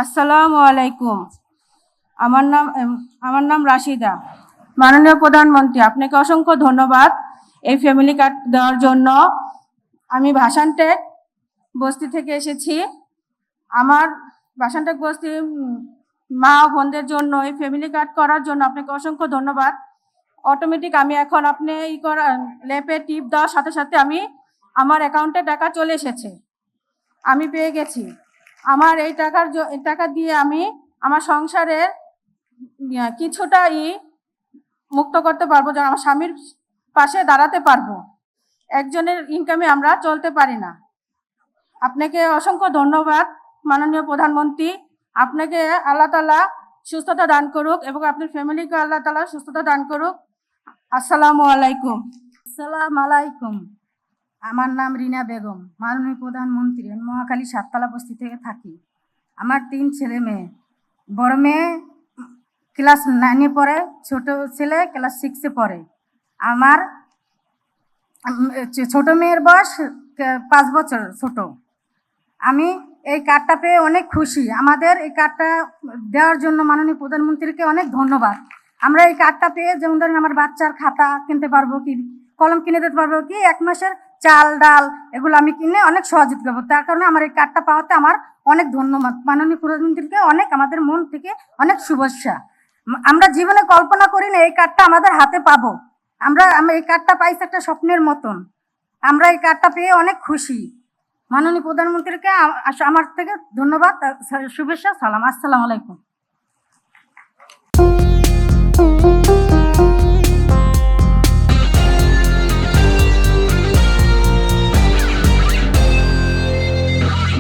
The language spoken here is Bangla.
আসসালামু আলাইকুম। আমার নাম রাশিদা। মাননীয় প্রধানমন্ত্রী, আপনাকে অসংখ্য ধন্যবাদ এই ফ্যামিলি কার্ড দেওয়ার জন্য। আমি ভাসানটেক বস্তি থেকে এসেছি। আমার ভাসানটেক বস্তি মা ও বোনদের জন্য এই ফ্যামিলি কার্ড করার জন্য আপনাকে অসংখ্য ধন্যবাদ। অটোমেটিক আমি এখন আপনি লেপে টিপ দেওয়ার সাথে সাথে আমার অ্যাকাউন্টে টাকা চলে এসেছে, আমি পেয়ে গেছি। আমার এই টাকা দিয়ে আমি আমার সংসারের কিছুটা মুক্ত করতে পারবো, যেন আমার স্বামীর পাশে দাঁড়াতে পারবো। একজনের ইনকামে আমরা চলতে পারি না। আপনাকে অসংখ্য ধন্যবাদ মাননীয় প্রধানমন্ত্রী। আপনাকে আল্লাহ তাআলা সুস্থতা দান করুক এবং আপনার ফ্যামিলিকে আল্লাহ তাআলা সুস্থতা দান করুক। আসসালামু আলাইকুম। আসসালামু আলাইকুম। আমার নাম রিনা বেগম। মাননীয় প্রধানমন্ত্রী, আমি মহাখালী সাততলা বস্তি থেকে থাকি। আমার 3 ছেলে মেয়ে। বড় মেয়ে ক্লাস 9-এ পড়ে, ছোট ছেলে ক্লাস 6-এ পড়ে। আমার ছোট মেয়ের বয়স 5 বছর ছোট। আমি এই কার্ডটা পেয়ে অনেক খুশি। আমাদের এই কার্ডটা দেওয়ার জন্য মাননীয় প্রধানমন্ত্রীকে অনেক ধন্যবাদ। আমরা এই কার্ডটা পেয়ে যেমন ধরেন আমার বাচ্চার খাতা কিনতে পারবো, কি কলম কিনে দিতে পারবো, কি 1 মাসের চাল ডাল এগুলো আমি কিনে অনেক সহযোগিতা করবো। তার কারণে আমার এই কার্ডটা পাওয়াতে আমার অনেক ধন্যবাদ। মাননীয় প্রধানমন্ত্রীকে অনেক, আমাদের মন থেকে অনেক শুভেচ্ছা। আমরা জীবনে কল্পনা করি না এই কার্ডটা আমাদের হাতে পাবো। আমরা এই কার্ডটা পাইছি একটা স্বপ্নের মতন। আমরা এই কার্ডটা পেয়ে অনেক খুশি। মাননীয় প্রধানমন্ত্রীকে আমার থেকে ধন্যবাদ, শুভেচ্ছা, সালাম। আসসালামু আলাইকুম।